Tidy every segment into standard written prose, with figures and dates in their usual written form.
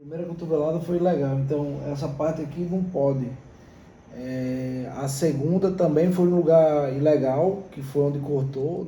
Primeira cotovelada foi legal, então essa parte aqui não pode. A segunda também foi um lugar ilegal, que foi onde cortou.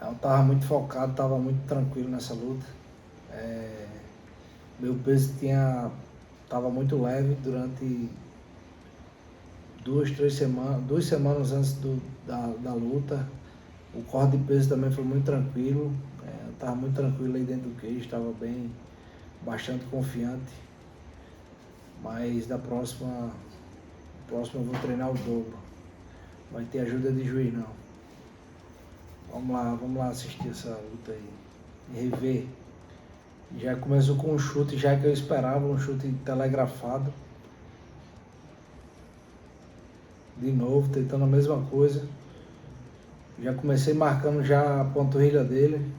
Eu tava muito focado, tava muito tranquilo nessa luta. Meu peso tava muito leve durante 2 semanas antes da luta. O corte de peso também foi muito tranquilo. Eu tava muito tranquilo aí dentro do cage, estava bem, bastante confiante. Mas próxima eu vou treinar o dobro. Vai ter ajuda de juiz não. Vamos lá assistir essa luta aí. E rever. Já começou com um chute já que eu esperava, um chute telegrafado. De novo, tentando a mesma coisa. Já comecei marcando já a panturrilha dele.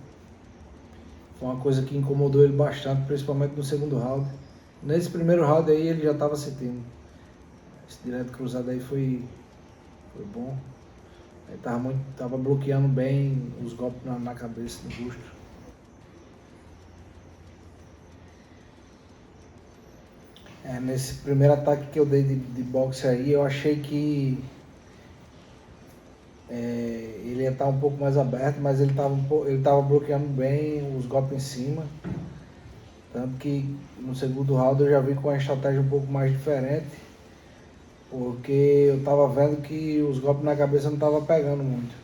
Foi uma coisa que incomodou ele bastante, principalmente no segundo round. Nesse primeiro round aí ele já estava sentindo. Esse direto cruzado aí foi bom. Ele tava bloqueando bem os golpes na cabeça, no rosto. Nesse primeiro ataque que eu dei de boxe aí, eu achei que ele ia estar um pouco mais aberto, mas ele tava bloqueando bem os golpes em cima. Tanto que no segundo round eu já vi com uma estratégia um pouco mais diferente, porque eu estava vendo que os golpes na cabeça não estavam pegando muito.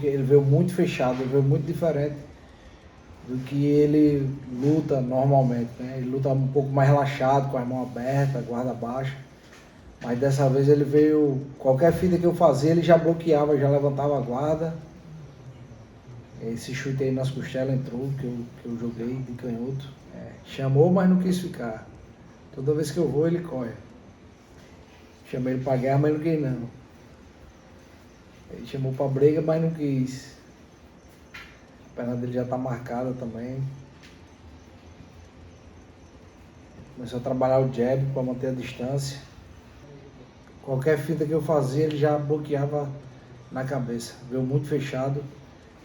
Ele veio muito fechado, ele veio muito diferente do que ele luta normalmente, né? Ele luta um pouco mais relaxado, com as mãos abertas, guarda baixa. Mas dessa vez ele veio, qualquer fita que eu fazia ele já bloqueava, já levantava a guarda. Esse chute aí nas costelas entrou, que eu joguei de canhoto. Chamou, mas não quis ficar. Toda vez que eu vou ele corre. Chamei ele pra guerra, mas não quis não. Ele chamou pra briga, mas não quis. A perna dele já tá marcada também. Começou a trabalhar o jab para manter a distância. Qualquer finta que eu fazia, ele já bloqueava na cabeça. Veio muito fechado.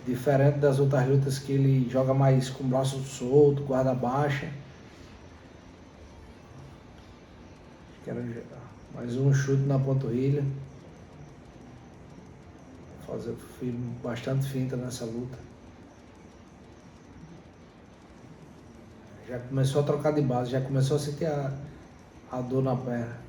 Diferente das outras lutas que ele joga mais com o braço solto, guarda baixa. Quero mais um chute na panturrilha. Fiz bastante finta nessa luta. Já começou a trocar de base, já começou a sentir a dor na perna.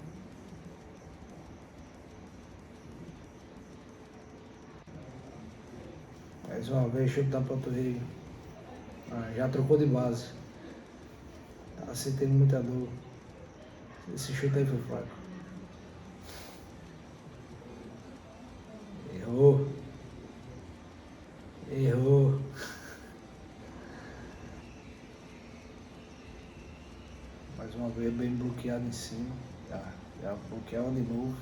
Mais uma vez, chute na panturrilha. Já trocou de base. Tá sentindo muita dor. Esse chute aí foi fraco. Errou. Errou. Mais uma vez bem bloqueado em cima. Já bloqueava de novo.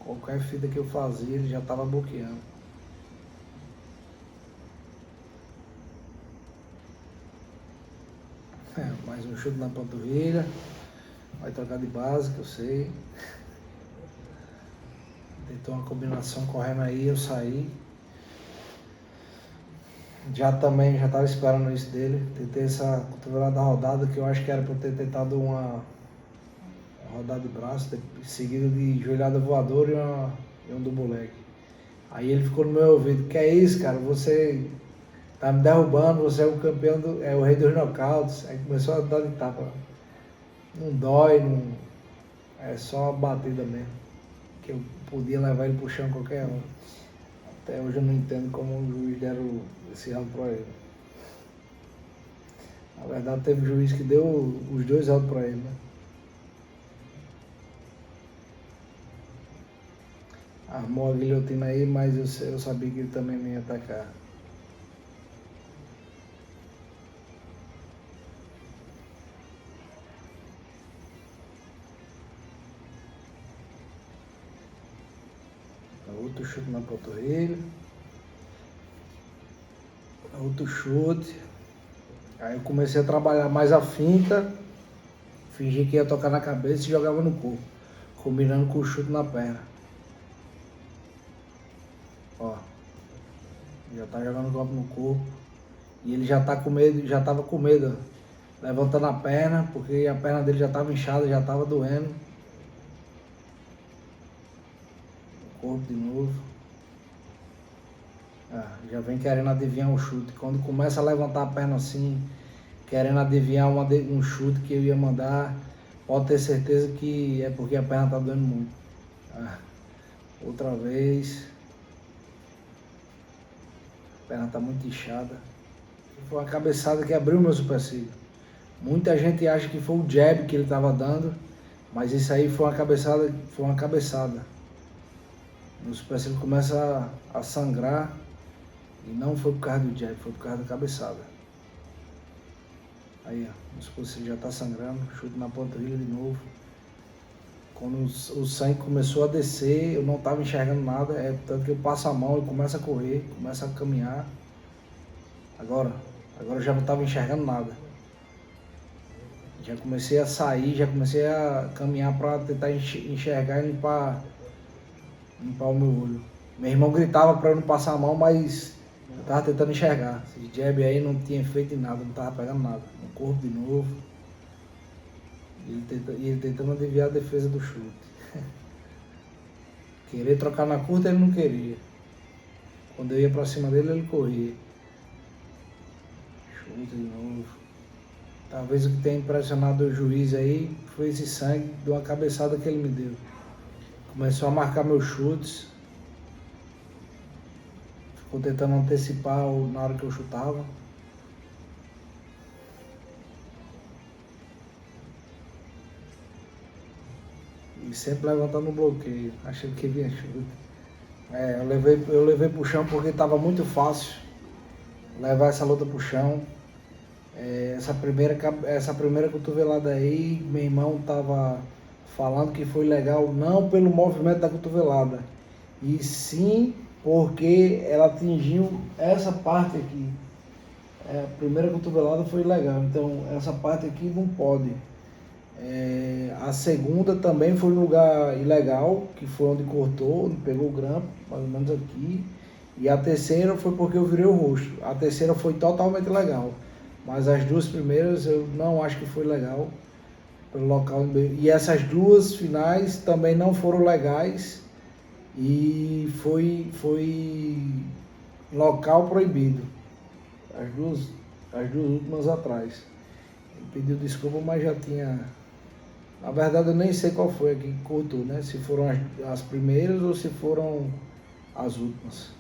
Qualquer fita que eu fazia, ele já estava bloqueando. Mais um chute na panturrilha. Vai trocar de base, que eu sei. Tentou uma combinação correndo aí, eu saí. Já estava esperando isso dele. Tentei essa cotovelada rodada, que eu acho que era para ter tentado uma rodada de braço, seguido de joelhada voadora e um double leg. Aí ele ficou no meu ouvido: que é isso, cara? Você tá me derrubando, você é o campeão, é o rei dos nocautes. Aí começou a dar de tapa. Não dói, não, é só uma batida mesmo. Que eu podia levar ele pro chão qualquer hora. Até hoje eu não entendo como o juiz deram esse round pra ele. Na verdade teve juiz que deu os 2 rounds pra ele, né? Armou a guilhotina aí, mas eu sabia que ele também me ia atacar. Outro chute na panturrilha. Outro chute. Aí eu comecei a trabalhar mais a finta. Fingi que ia tocar na cabeça e jogava no corpo. Combinando com o chute na perna. Ó. Já tá jogando golpe no corpo. E ele já tá com medo, já tava com medo, levantando a perna, porque a perna dele já tava inchada, já tava doendo. O corpo de novo. Já vem querendo adivinhar o chute. Quando começa a levantar a perna assim, querendo adivinhar um chute que eu ia mandar, pode ter certeza que é porque a perna tá doendo muito. Outra vez. A perna tá muito inchada. Foi uma cabeçada que abriu meu supercílio. Muita gente acha que foi o jab que ele estava dando, mas isso aí foi uma cabeçada. Meu supercílio começa a sangrar e não foi por causa do jab, foi por causa da cabeçada. Aí, ó, meu supercílio já está sangrando, chute na panturrilha de novo. Quando o sangue começou a descer, eu não estava enxergando nada, tanto que eu passo a mão e começo a correr, começo a caminhar. Agora eu já não estava enxergando nada. Já comecei a sair, já comecei a caminhar para tentar enxergar e limpar o meu olho. Meu irmão gritava para eu não passar a mão, mas eu estava tentando enxergar. Esse jab aí não tinha efeito em nada, não estava pegando nada. No corpo de novo. E ele tentando adivinhar a defesa do chute. Querer trocar na curta ele não queria. Quando eu ia para cima dele ele corria. Chute de novo. Talvez o que tenha impressionado o juiz aí foi esse sangue de uma cabeçada que ele me deu. Começou a marcar meus chutes. Ficou tentando antecipar na hora que eu chutava. E sempre levantando um bloqueio, achando que vinha chute. Eu levei pro chão porque estava muito fácil levar essa luta pro chão. Essa primeira cotovelada aí, meu irmão tava falando que foi legal, não pelo movimento da cotovelada, e sim porque ela atingiu essa parte aqui. A primeira cotovelada foi legal, então essa parte aqui não pode. A segunda também foi um lugar ilegal, que foi onde cortou, onde pegou o grampo, mais ou menos aqui. E a terceira foi porque eu virei o rosto. A terceira foi totalmente legal. Mas as duas primeiras eu não acho que foi legal pelo local. E essas duas finais também não foram legais e foi local proibido. As duas últimas atrás. Ele pediu desculpa, mas já tinha. Na verdade eu nem sei qual foi aqui que cortou, né? Se foram as primeiras ou se foram as últimas.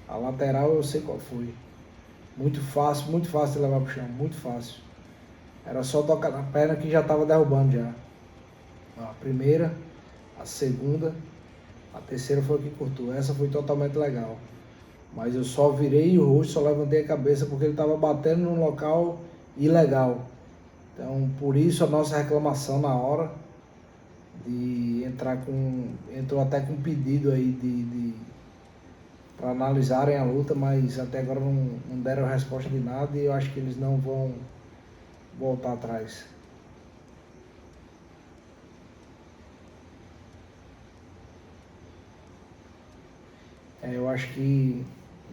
A lateral eu sei qual foi. Muito fácil de levar pro chão, muito fácil. Era só tocar na perna que já estava derrubando já. A primeira, a segunda, a terceira foi a que cortou. Essa foi totalmente legal. Mas eu só virei o rosto, só levantei a cabeça porque ele estava batendo num local ilegal. Então, por isso a nossa reclamação na hora de entrou até com pedido aí para analisarem a luta, mas até agora não deram resposta de nada e eu acho que eles não vão voltar atrás. Eu acho que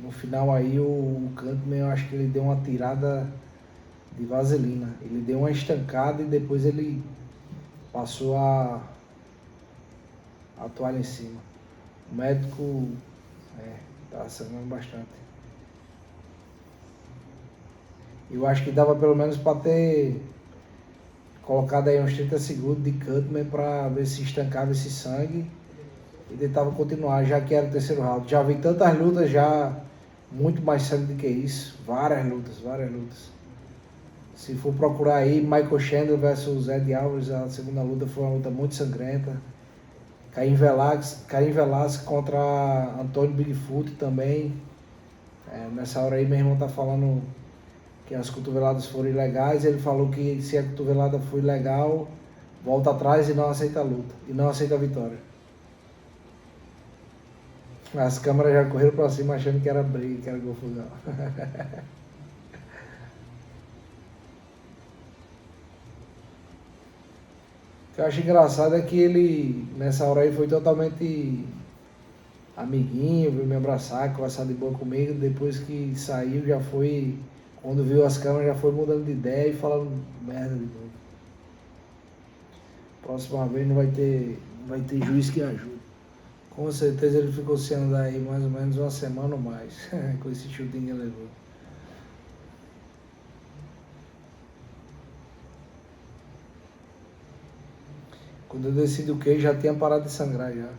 no final aí o Cantman, eu acho que ele deu uma tirada de vaselina. Ele deu uma estancada e depois ele passou a toalha em cima. O médico tá sangrando bastante. Eu acho que dava pelo menos para ter colocado aí uns 30 segundos de Cutman para ver se estancava esse sangue e tentava continuar, já que era o terceiro round. Já vi tantas lutas já, muito mais sangue do que isso. Várias lutas. Se for procurar aí, Michael Chandler versus Ed Alvarez, a segunda luta foi uma luta muito sangrenta. Caim Velasquez contra Antônio Bigfoot também. Nessa hora aí meu irmão tá falando que as cotoveladas foram ilegais. Ele falou que se a cotovelada foi legal, volta atrás e não aceita a luta. E não aceita a vitória. As câmeras já correram pra cima achando que era briga, que era confusão. O que eu acho engraçado é que ele, nessa hora aí, foi totalmente amiguinho, veio me abraçar, conversar de boa comigo. Depois que saiu, já foi Quando viu as câmeras já foi mudando de ideia e falando merda de novo. Próxima vez não vai ter juiz que ajude. Com certeza ele ficou sem andar aí mais ou menos uma semana ou mais, com esse chutinho que ele levou. Quando eu decidi o que já tinha parado de sangrar já.